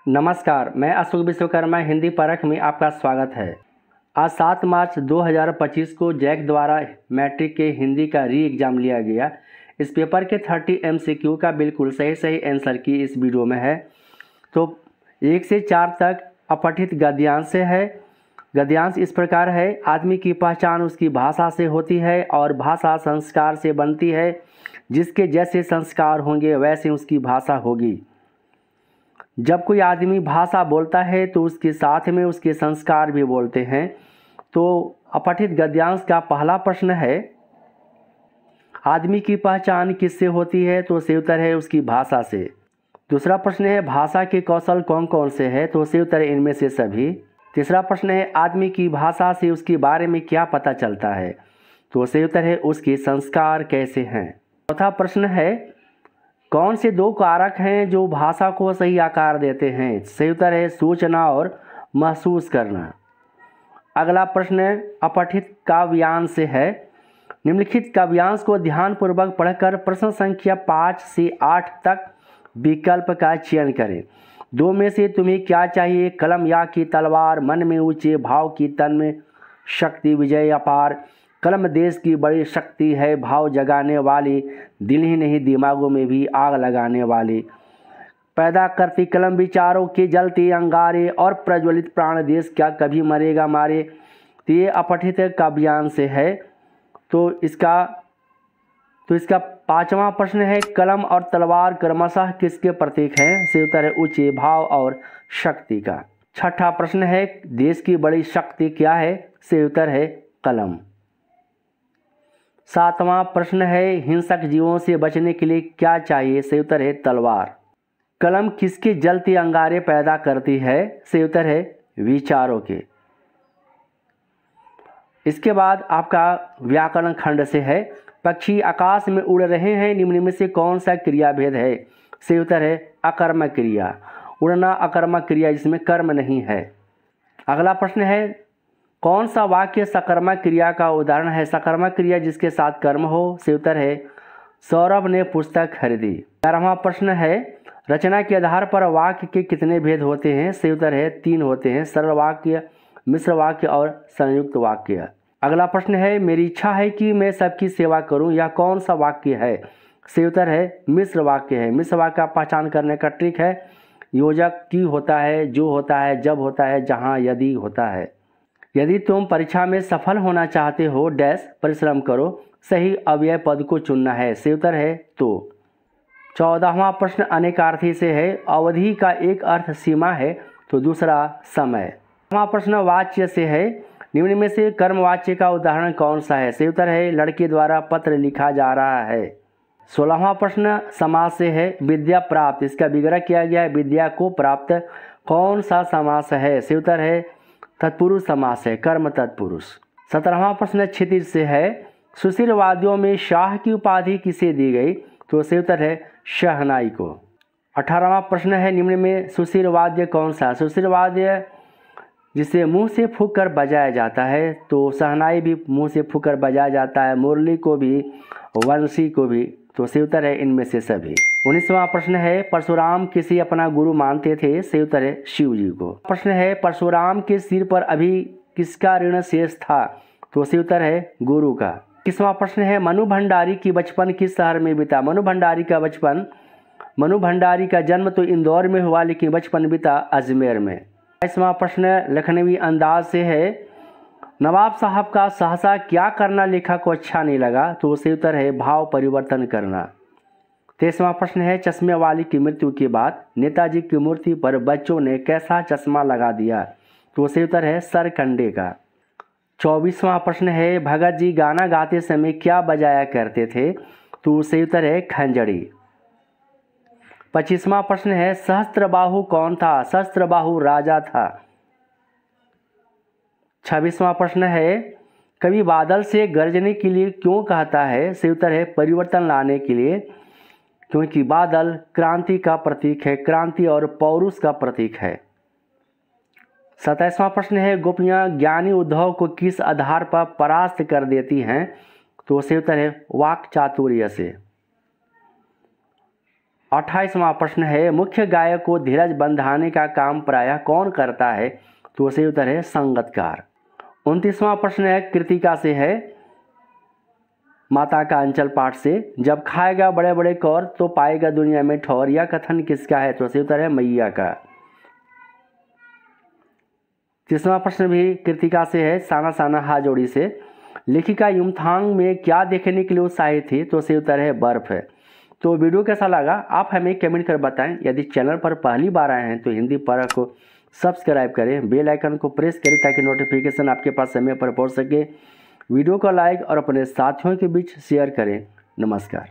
नमस्कार, मैं अशोक विश्वकर्मा हिंदी परख में आपका स्वागत है। आज 7 मार्च 2025 को जैक द्वारा मैट्रिक के हिंदी का री एग्ज़ाम लिया गया। इस पेपर के 30 MCQ का बिल्कुल सही आंसर की इस वीडियो में है। तो 1 से 4 तक अपठित गद्यांश है। गद्यांश इस प्रकार है: आदमी की पहचान उसकी भाषा से होती है और भाषा संस्कार से बनती है। जिसके जैसे संस्कार होंगे वैसे उसकी भाषा होगी। जब कोई आदमी भाषा बोलता है तो उसके साथ में उसके संस्कार भी बोलते हैं। तो अपठित गद्यांश का पहला प्रश्न है, आदमी की पहचान किससे होती है? तो सही उत्तर है उसकी भाषा से। दूसरा प्रश्न है, भाषा के कौशल कौन कौन से हैं? तो सही उत्तर है इनमें से सभी। तीसरा प्रश्न है, आदमी की भाषा से उसके बारे में क्या पता चलता है? तो सही उत्तर है उसके संस्कार कैसे हैं। चौथा प्रश्न है, कौन से 2 कारक हैं जो भाषा को सही आकार देते हैं? सही उत्तर है सूचना और महसूस करना। अगला प्रश्न अपठित काव्यांश है। निम्नलिखित काव्यांश को ध्यानपूर्वक पढ़कर प्रश्न संख्या 5 से 8 तक विकल्प का चयन करें। 2 में से तुम्हें क्या चाहिए? कलम या की तलवार, मन में ऊंचे भाव की तन में शक्ति, विजय अपार। कलम देश की बड़ी शक्ति है, भाव जगाने वाली, दिल ही नहीं दिमागों में भी आग लगाने वाली। पैदा करती कलम विचारों के जलते अंगारे और प्रज्वलित प्राण देश क्या कभी मरेगा मारे। तो ये अपठित काव्यांश है। तो इसका 5वां प्रश्न है, कलम और तलवार क्रमशः किसके प्रतीक हैं? सही उत्तर है ऊंचे भाव और शक्ति का। छठा प्रश्न है, देश की बड़ी शक्ति क्या है? सही उत्तर है कलम। 7वां प्रश्न है, हिंसक जीवों से बचने के लिए क्या चाहिए? सही उत्तर है तलवार। कलम किसके जलते अंगारे पैदा करती है? सही उत्तर है विचारों के। इसके बाद आपका व्याकरण खंड से है, पक्षी आकाश में उड़ रहे हैं, निम्न में से कौन सा क्रिया भेद है? सही उत्तर है अकर्मक क्रिया। उड़ना अकर्मक क्रिया, जिसमें कर्म नहीं है। अगला प्रश्न है, कौन सा वाक्य सकर्मक क्रिया का उदाहरण है? सकर्मक क्रिया जिसके साथ कर्म हो। सही उत्तर है सौरभ ने पुस्तक खरीदी। 11वां प्रश्न है, रचना के आधार पर वाक्य के कितने भेद होते हैं? सही उत्तर है 3 होते हैं, सरल वाक्य, मिश्र वाक्य और संयुक्त वाक्य। अगला प्रश्न है, मेरी इच्छा है कि मैं सबकी सेवा करूं, यह कौन सा वाक्य है? सही उत्तर है मिश्र वाक्य है। मिश्र वाक्य का पहचान करने का ट्रिक है, योजक की होता है, जो होता है, जब होता है, जहां, यदि होता है। यदि तुम परीक्षा में सफल होना चाहते हो डैश परिश्रम करो, सही अव्यय पद को चुनना है। सही उत्तर है तो। 14वां प्रश्न अनेकार्थी से है, अवधि का एक अर्थ सीमा है तो दूसरा समय। 15वां प्रश्न वाच्य से है, निम्न में से कर्मवाच्य का उदाहरण कौन सा है? सही उत्तर है लड़के द्वारा पत्र लिखा जा रहा है। 16वां प्रश्न समास से है, विद्या प्राप्त, इसका विग्रह किया गया है, विद्या को प्राप्त, कौन सा समास है? सही उत्तर है तत्पुरुष समास है, कर्म तत्पुरुष। 17वां प्रश्न क्षितिज से है, सुशीलवादियों में शाह की उपाधि किसे दी गई? तो सही उत्तर है शहनाई को। 18वां प्रश्न है, निम्न में सुशीलवाद्य कौन सा? सुशीलवाद्य जिसे मुंह से फूंक कर बजाया जाता है, तो शहनाई भी मुंह से फूंक कर बजाया जाता है, मुरली को भी, वंशी को भी। तो सही उत्तर है इनमें से सभी। 19वां प्रश्न है, परशुराम किसे अपना गुरु मानते थे? सही उत्तर है शिव जी को। प्रश्न है, परशुराम के सिर पर अभी किसका ऋण शेष था? तो सही उत्तर है गुरु का। 21वां प्रश्न है, मनु भंडारी की बचपन किस शहर में बीता? मनु भंडारी का जन्म तो इंदौर में हुआ, लेकिन बचपन बीता अजमेर में। 22वां प्रश्न लखनवी अंदाज से है, नवाब साहब का सहसा क्या करना लेखक को अच्छा नहीं लगा? तो सही उत्तर है भाव परिवर्तन करना। 23वां प्रश्न है, चश्मे वाली की मृत्यु के बाद नेताजी की मूर्ति पर बच्चों ने कैसा चश्मा लगा दिया? तो सही उत्तर है सरकंडे का। 24वां प्रश्न है, भगत जी गाना गाते समय क्या बजाया करते थे? तो सही उत्तर है खंजड़ी। 25वां प्रश्न है, सहस्त्रबाहु कौन था? सहस्त्रबाहु राजा था। 26वां प्रश्न है, कवि बादल से गरजने के लिए क्यों कहता है? सही उत्तर है परिवर्तन लाने के लिए, क्योंकि बादल क्रांति का प्रतीक है, क्रांति और पौरुष का प्रतीक है। 27वां प्रश्न है, गोपियाँ ज्ञानी उद्धव को किस आधार पर परास्त कर देती हैं? तो सही उत्तर है वाक चातुर्य से। 28वां प्रश्न है, मुख्य गायक को धीरज बंधाने का काम प्रायः कौन करता है? तो सही उत्तर है संगतकार। 29वां प्रश्न है, कृतिका से है, माता का अंचल पाठ से, जब खाएगा बड़े बड़े कौर तो पाएगा दुनिया में ठौर, यह कथन किसका है? तो सही उत्तर है मैया का। 30वां प्रश्न भी कृतिका से है, साना साना हाजोड़ी से, लेखिका युमथांग में क्या देखने के लिए उत्साहित थी? तो सही उत्तर है बर्फ है। तो वीडियो कैसा लगा आप हमें कमेंट कर बताएं। यदि चैनल पर पहली बार आए हैं तो हिंदी परख को सब्सक्राइब करें, बेल आइकन को प्रेस करें ताकि नोटिफिकेशन आपके पास समय पर पहुंच सके। वीडियो को लाइक और अपने साथियों के बीच शेयर करें। नमस्कार।